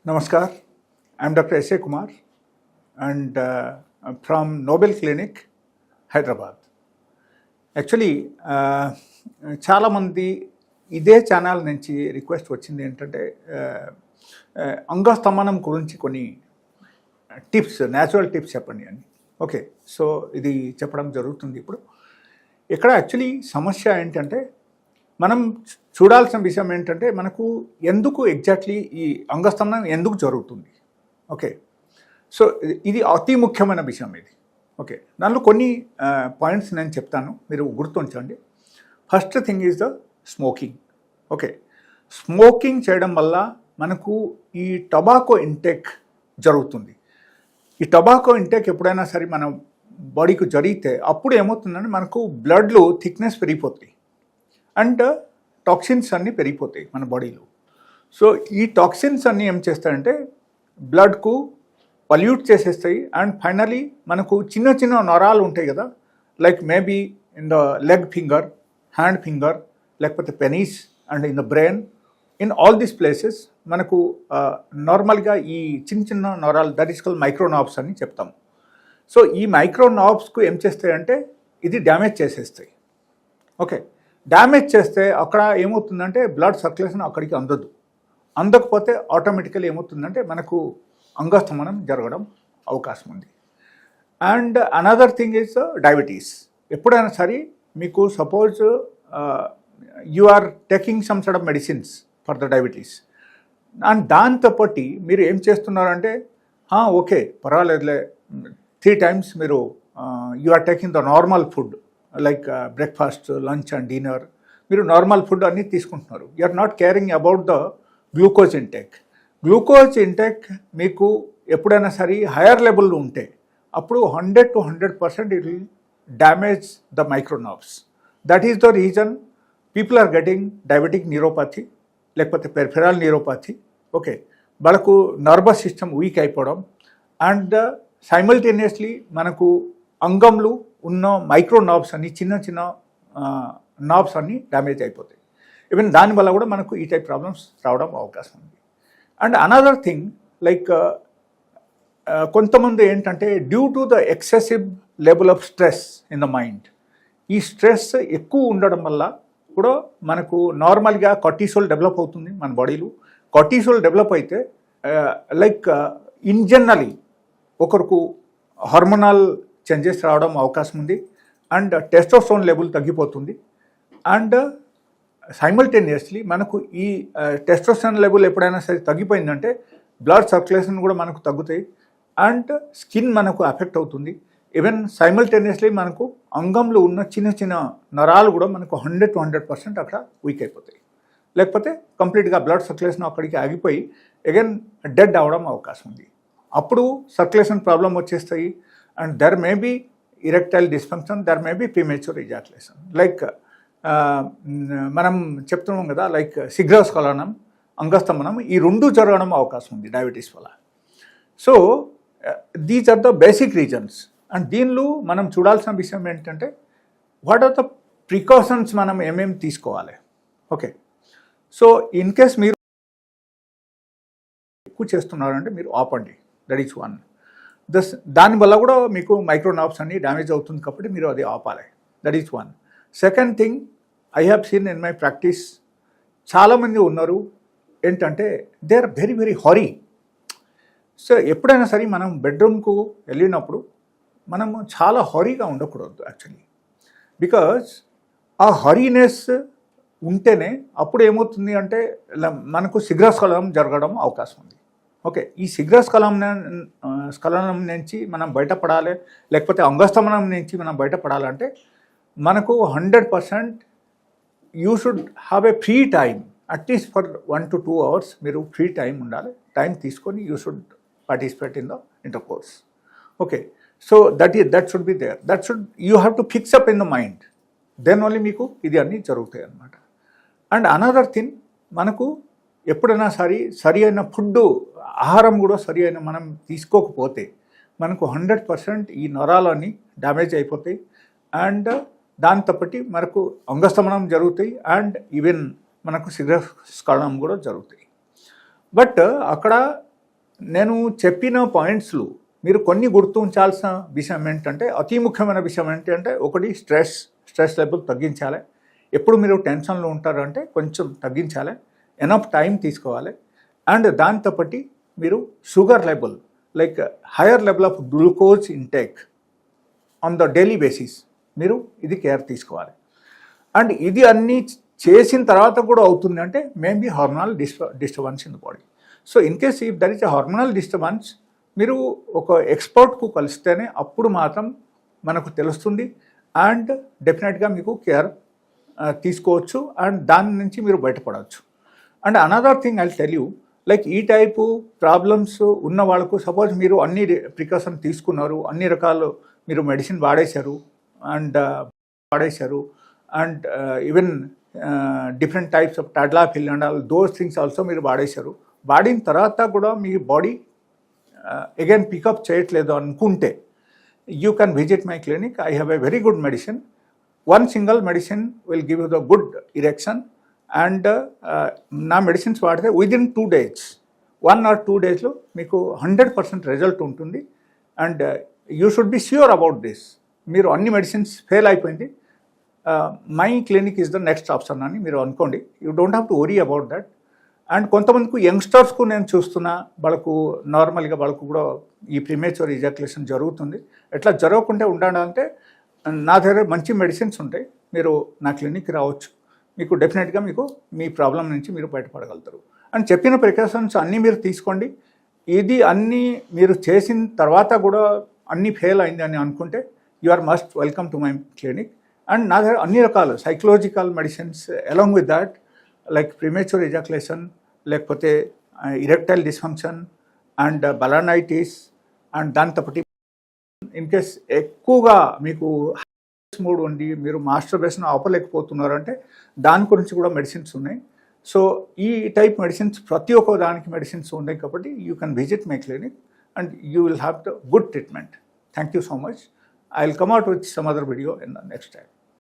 Namaskar, I am Dr. S.A. Kumar and from Nobel Clinic, Hyderabad. Actually చాలామంది ఇదే channel నుంచి request వచ్చింది ఏంటంటే అంగస్తంభనం గురించి కొన్ని టిప్స్, న్యాచురల్ టిప్స్ చెప్పండి అని. ఓకే, సో ఇది చెప్పడం జరుగుతుంది ఇప్పుడు. ఇక్కడ యాక్చువల్లీ సమస్య ఏంటంటే మనం చూడాల్సిన విషయం ఏంటంటే మనకు ఎందుకు ఎగ్జాక్ట్లీ ఈ అంగస్తంభనం ఎందుకు జరుగుతుంది. ఓకే, సో ఇది అతి ముఖ్యమైన విషయం ఇది. ఓకే, దానిలో కొన్ని పాయింట్స్ నేను చెప్తాను, మీరు గుర్తుంచండి. First thing is the smoking. Okay, smoking చేయడం వల్ల మనకు ఈ టొబాకో ఇంటేక్ జరుగుతుంది. ఈ టొబాకో ఇంటేక్ ఎప్పుడైనా సరే మన బాడీకి జరిగితే అప్పుడు ఏమవుతుందంటే మనకు బ్లడ్లో థిక్నెస్ పెరిగిపోతాయి అండ్ టాక్సిన్స్ అన్నీ పెరిగిపోతాయి మన బాడీలో. సో ఈ టాక్సిన్స్ అన్నీ ఏం చేస్తాయంటే బ్లడ్కు పల్యూట్ చేసేస్తాయి అండ్ ఫైనలీ మనకు చిన్న చిన్న నరాలు ఉంటాయి కదా, like maybe in the leg finger, hand finger, లేకపోతే penis and in the brain, in all these places మనకు నార్మల్గా ఈ చిన్న చిన్న నరాలు, దట్ ఈస్ కాల్డ్ మైక్రోనాబ్స్ అని చెప్తాం. సో ఈ మైక్రోనాబ్స్కు ఏం చేస్తాయంటే ఇది డ్యామేజ్ చేసేస్తాయి. ఓకే, డ్యామేజ్ చేస్తే అక్కడ ఏమవుతుందంటే బ్లడ్ సర్క్యులేషన్ అక్కడికి అందకపోతే ఆటోమేటికలీ ఏమవుతుందంటే మనకు అంగస్తంభనం జరగడం అవకాశం ఉంది. And another thing is diabetes. ఎప్పుడైనా సరే మీకు suppose you are taking some sort of medicines for the diabetes and దాంతోపాటు మీరు ఏం చేస్తున్నారంటే ఓకే పర్వాలేదులే 3 times మీరు you are taking the normal food like breakfast, lunch and dinner, మీరు నార్మల్ ఫుడ్ అన్నీ తీసుకుంటున్నారు. You are not caring about the glucose intake. Glucose intake మీకు ఎప్పుడైనా సరే హయ్యర్ లెవెల్లో ఉంటే అప్పుడు 100 to 100% it will damage the micro nerves. That is the reason people are getting diabetic neuropathy లేకపోతే పెరిఫెరల్ న్యూరోపతి. ఓకే, వాళ్ళకు నర్వస్ సిస్టమ్ వీక్ అయిపోవడం and simultaneously మనకు అంగంలో ఉన్న మైక్రో నర్వ్స్ అన్ని, చిన్న చిన్న నర్వ్స్ అన్నీ డ్యామేజ్ అయిపోతాయి. ఈవెన్ దానివల్ల కూడా మనకు ఈ టైప్ ప్రాబ్లమ్స్ రావడం అవకాశం ఉంది. అండ్ అనదర్ థింగ్ లైక్ కొంతమంది ఏంటంటే due to the excessive level of stress in the mind, ఈ స్ట్రెస్ ఎక్కువ ఉండడం వల్ల కూడా మనకు నార్మల్గా కార్టిసోల్ డెవలప్ అవుతుంది మన బాడీలో. కార్టిసోల్ డెవలప్ అయితే లైక్ ఇన్ జనరలీ ఒకరికి హార్మోనల్ చేంజెస్ రావడం అవకాశం ఉంది అండ్ టెస్టోస్టెరాన్ లెవెల్ తగ్గిపోతుంది అండ్ సైమల్టేనియస్లీ మనకు ఈ టెస్టోస్టెరాన్ లెవెల్ ఎప్పుడైనా సరే తగ్గిపోయిందంటే బ్లడ్ సర్క్యులేషన్ కూడా మనకు తగ్గుతాయి అండ్ స్కిన్ మనకు ఎఫెక్ట్ అవుతుంది. ఈవెన్ సైమల్టేనియస్లీ మనకు అంగంలో ఉన్న చిన్న చిన్న నరాలు కూడా మనకు 100 to 100% అక్కడ వీక్ అయిపోతాయి, లేకపోతే కంప్లీట్గా బ్లడ్ సర్క్యులేషన్ అక్కడికి ఆగిపోయి అగైన్ డెడ్ అవ్వడం అవకాశం ఉంది. అప్పుడు సర్క్యులేషన్ ప్రాబ్లం వచ్చేస్తాయి and there may be erectile dysfunction, there may be premature ejaculation. Like మనం చెప్తున్నాం కదా, లైక్ శీఘ్రస్ఖలనం, అంగస్తంభనం, ఈ రెండు జరగడం అవకాశం ఉంది డయాబెటీస్ వల్ల. So these are the basic reasons. And దీనిలో మనం చూడాల్సిన విషయం ఏంటంటే వాట్ ఆర్ ద ప్రికాషన్స్ మనం ఏమేమి తీసుకోవాలి. ఓకే, సో ఇన్ కేస్ మీరు ఎక్కువ చేస్తున్నారంటే మీరు ఆపండి, దట్ ఈస్ వన్. దానివల్ల కూడా మీకు మైక్రోనర్వ్స్ అన్ని డ్యామేజ్ అవుతుంది కాబట్టి మీరు అది ఆపాలి, that is one. Second thing I have seen in my practice, చాలామంది ఉన్నారు ఏంటంటే they are very very hurry. So ఎప్పుడైనా సరే మనం బెడ్రూమ్కు వెళ్ళినప్పుడు మనము చాలా హరీగా ఉండకూడదు యాక్చువల్లీ, బికాజ్ ఆ హరీనెస్ ఉంటేనే అప్పుడు ఏమవుతుంది అంటే మనకు శీఘ్రస్ఖలనం జరగడం అవకాశం ఉంది. ఓకే, ఈ స్ఖలనం నుంచి మనం బయటపడాలి, లేకపోతే అంగస్తంభనం నుంచి మనం బయటపడాలంటే మనకు 100% you should have a free time, at least for 1 to 2 hours మీరు ఫ్రీ టైం ఉండాలి. టైం తీసుకొని you should participate in the intercourse. Okay, so that should be there, that should you have to fix up in the mind, then only మీకు ఇది అన్నీ జరుగుతాయి అన్నమాట. And another thing, మనకు ఎప్పుడైనా సరి అయిన ఫుడ్, ఆహారం కూడా సరి అయిన మనం తీసుకోకపోతే మనకు 100% ఈ నరాలన్నీ డ్యామేజ్ అయిపోతాయి అండ్ దాంతోపాటు మనకు అంగస్తంభనం జరుగుతాయి అండ్ ఈవెన్ మనకు శీఘ్రస్ఖలనం కూడా జరుగుతాయి. బట్ అక్కడ నేను చెప్పిన పాయింట్స్లు మీరు కొన్ని గుర్తుంచాల్సిన విషయం ఏంటంటే, అతి ముఖ్యమైన విషయం ఏంటంటే, ఒకటి స్ట్రెస్ లెవెల్ తగ్గించాలి. ఎప్పుడు మీరు టెన్షన్లో ఉంటారంటే కొంచెం తగ్గించాలి, ఎనఫ్ టైం తీసుకోవాలి. అండ్ దాంతో పాటు మీరు sugar level like higher level of glucose intake on the daily basis మీరు ఇది కేర్ తీసుకోవాలి. అండ్ ఇది అన్నీ చేసిన తర్వాత కూడా అవుతుంది అంటే maybe hormonal disturbance in the body. So in case if there is a hormonal disturbance, మీరు ఒక ఎక్స్పర్ట్కు కలిస్తేనే అప్పుడు మాత్రం మనకు తెలుస్తుంది. అండ్ డెఫినెట్గా మీకు కేర్ తీసుకోవచ్చు అండ్ దాని నుంచి మీరు బయటపడవచ్చు. And another thing I tell you, like ఈ టైపు ప్రాబ్లమ్స్ ఉన్న వాళ్ళకు సపోజ్ మీరు అన్ని ప్రికాషన్ తీసుకున్నారు, అన్ని రకాలు మీరు మెడిసిన్ వాడేశారు and even different types of tadalafil and all those things also మీరు వాడేశారు. వాడిన తర్వాత కూడా మీ బాడీ అగైన్ పికప్ చేయట్లేదు అనుకుంటే you can visit my clinic. I have a very good medicine. One single medicine will give you the good erection. And నా medicines వాడితే within 2 days 1 or 2 daysలో మీకు 100% రిజల్ట్ ఉంటుంది. And you should be sure about this. మీరు అన్ని medicines fail అయిపోయింది, my clinic is the next option అని మీరు అనుకోండి. You don't have to worry about that. And కొంతమందికి యంగ్స్టర్స్కు నేను చూస్తున్నా, వాళ్ళకు నార్మల్గా వాళ్ళకు కూడా ఈ ప్రీమేచ్యూర్ ఇజాక్యులేషన్ జరుగుతుంది. ఎట్లా జరగకుండా ఉండాలంటే నా దగ్గర మంచి మెడిసిన్స్ ఉంటాయి, మీరు నా క్లినిక్కి రావచ్చు. మీకు డెఫినెట్గా మీకు మీ ప్రాబ్లం నుంచి మీరు బయటపడగలుగుతారు. అండ్ చెప్పిన ప్రికాషన్స్ అన్నీ మీరు తీసుకోండి. ఇది అన్నీ మీరు చేసిన తర్వాత కూడా అన్నీ ఫెయిల్ అయింది అని అనుకుంటే you are must welcome to my clinic. And నా దగ్గర అన్ని రకాల psychological medicines along with that like premature ejaculation, లేకపోతే erectile dysfunction and balanitis. And దాంతోపాటు ఇన్ కేస్ ఎక్కువగా మీకు మూడ్ ఉండి మీరు మాస్టర్బేషన్ ఆపలేకపోతున్నారంటే దాని గురించి కూడా మెడిసిన్స్ ఉన్నాయి. సో ఈ టైప్ మెడిసిన్స్ ప్రతి ఒక్క దానికి మెడిసిన్స్ ఉన్నాయి కాబట్టి you can visit my clinic and you will have the good treatment. Thank you so much. I will come out with some other video in the next time.